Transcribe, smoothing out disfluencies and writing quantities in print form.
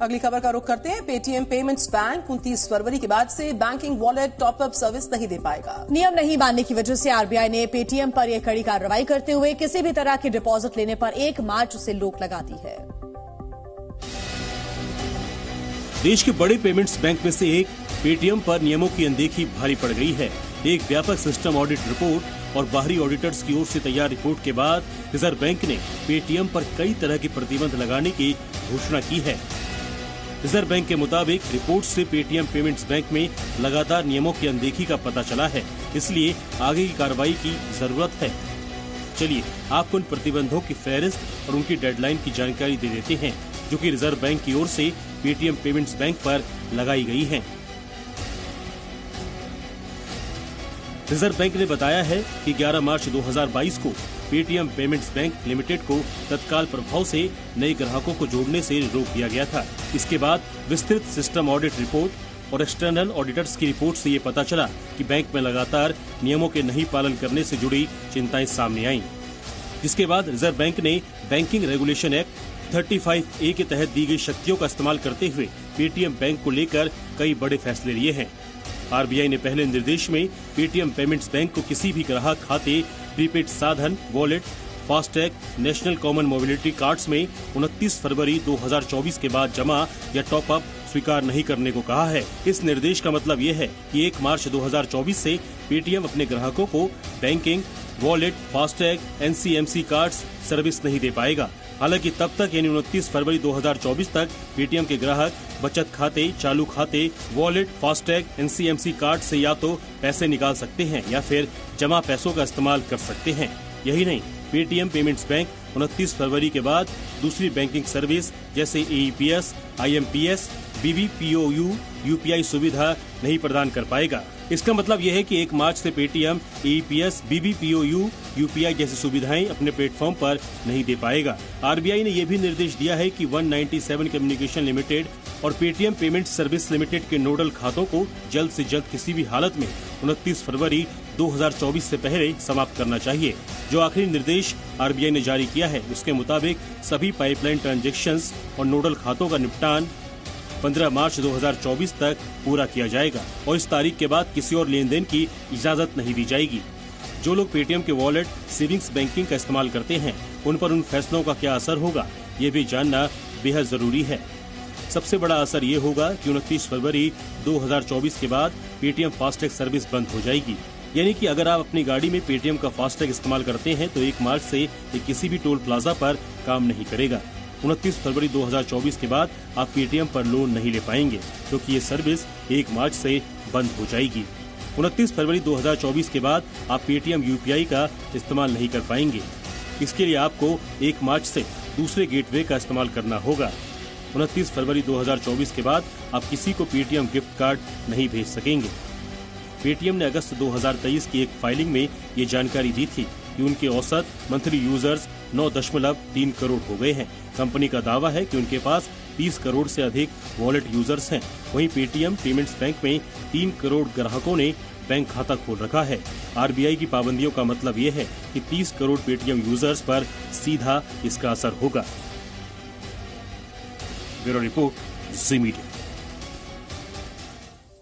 अगली खबर का रुख करते हैं। पेटीएम पेमेंट्स बैंक 29 फरवरी के बाद से बैंकिंग वॉलेट टॉपअप सर्विस नहीं दे पाएगा। नियम नहीं मानने की वजह से आरबीआई ने पेटीएम पर यह कड़ी कार्रवाई करते हुए किसी भी तरह की डिपॉजिट लेने पर 1 मार्च से रोक लगा दी है। देश के बड़े पेमेंट्स बैंक में से एक पेटीएम पर नियमों की अनदेखी भारी पड़ गई है। एक व्यापक सिस्टम ऑडिट रिपोर्ट और बाहरी ऑडिटर्स की ओर से तैयार रिपोर्ट के बाद रिजर्व बैंक ने पेटीएम पर कई तरह के प्रतिबंध लगाने की घोषणा की है। रिजर्व बैंक के मुताबिक रिपोर्ट से पेटीएम पेमेंट्स बैंक में लगातार नियमों की अनदेखी का पता चला है, इसलिए आगे की कार्रवाई की जरूरत है। चलिए आपको उन प्रतिबंधों की फहरिस्त और उनकी डेडलाइन की जानकारी दे देते हैं जो कि रिजर्व बैंक की ओर से पेटीएम पेमेंट्स बैंक पर लगाई गई है। रिजर्व बैंक ने बताया है कि 11 मार्च 2022 को पेटीएम पेमेंट्स बैंक लिमिटेड को तत्काल प्रभाव से नए ग्राहकों को जोड़ने से रोक दिया गया था। इसके बाद विस्तृत सिस्टम ऑडिट रिपोर्ट और एक्सटर्नल ऑडिटर्स की रिपोर्ट से ये पता चला कि बैंक में लगातार नियमों के नहीं पालन करने से जुड़ी चिंताएं सामने आईं। जिसके बाद रिजर्व बैंक ने बैंकिंग रेगुलेशन एक्ट 35A के तहत दी गई शक्तियों का इस्तेमाल करते हुए पेटीएम बैंक को लेकर कई बड़े फैसले लिए हैं। आरबीआई ने पहले निर्देश में पेटीएम पेमेंट्स बैंक को किसी भी ग्राहक खाते, प्रीपेड साधन, wallet, FASTag, national common mobility cards में 29 फरवरी 2024 के बाद जमा या टॉपअप स्वीकार नहीं करने को कहा है। इस निर्देश का मतलब ये है कि 1 मार्च 2024 से पेटीएम अपने ग्राहकों को banking, wallet, FASTag, NCMC cards service नहीं दे पाएगा। हालांकि तब तक यानी 29 फरवरी 2024 तक पेटीएम के ग्राहक बचत खाते, चालू खाते, वॉलेट, फास्टैग, एनसीएमसी कार्ड से या तो पैसे निकाल सकते हैं या फिर जमा पैसों का इस्तेमाल कर सकते हैं। यही नहीं, पेटीएम पेमेंट्स बैंक 29 फरवरी के बाद दूसरी बैंकिंग सर्विस जैसे एईपीएस, आईएमपीएस, बीबीपीओयू, यूपीआई सुविधा नहीं प्रदान कर पाएगा। इसका मतलब यह है कि 1 मार्च से पेटीएम एईपीएस, बीबीपीओयू, यूपीआई जैसी सुविधाएं अपने प्लेटफॉर्म पर नहीं दे पाएगा। आरबीआई ने यह भी निर्देश दिया है कि 197 कम्युनिकेशन लिमिटेड और पेटीएम पेमेंट सर्विस लिमिटेड के नोडल खातों को जल्द से जल्द किसी भी हालत में 29 फरवरी 2024 से पहले समाप्त करना चाहिए। जो आखिरी निर्देश आरबीआई ने जारी किया है उसके मुताबिक सभी पाइपलाइन ट्रांजैक्शंस और नोडल खातों का निपटान 15 मार्च 2024 तक पूरा किया जाएगा और इस तारीख के बाद किसी और लेन देन की इजाजत नहीं दी जाएगी। जो लोग पेटीएम के वॉलेट, सेविंग्स बैंकिंग का इस्तेमाल करते हैं उन पर उन फैसलों का क्या असर होगा, ये भी जानना बेहद जरूरी है। सबसे बड़ा असर ये होगा कि 29 फरवरी 2024 के बाद पेटीएम फास्टैग सर्विस बंद हो जाएगी। यानी कि अगर आप अपनी गाड़ी में पेटीएम का फास्टैग इस्तेमाल करते हैं तो 1 मार्च से ये किसी भी टोल प्लाजा पर काम नहीं करेगा। 29 फरवरी 2024 के बाद आप पेटीएम पर लोन नहीं ले पाएंगे क्योंकि ये सर्विस 1 मार्च से बंद हो जाएगी। 29 फरवरी 2024 के बाद आप पेटीएम यूपीआई का इस्तेमाल नहीं कर पाएंगे। इसके लिए आपको 1 मार्च से दूसरे गेटवे का इस्तेमाल करना होगा। 29 फरवरी 2024 के बाद आप किसी को पेटीएम गिफ्ट कार्ड नहीं भेज सकेंगे। पेटीएम ने अगस्त 2023 की एक फाइलिंग में ये जानकारी दी थी कि उनके औसत मंथली यूजर्स 9.3 करोड़ हो गए हैं। कंपनी का दावा है कि उनके पास 30 करोड़ से अधिक वॉलेट यूजर्स हैं। वहीं पेटीएम पेमेंट्स बैंक में 3 करोड़ ग्राहकों ने बैंक खाता खोल रखा है। आरबीआई की पाबंदियों का मतलब ये है कि 30 करोड़ पेटीएम यूजर्स पर सीधा इसका असर होगा। ब्यूरो रिपोर्ट, जी मीडिया।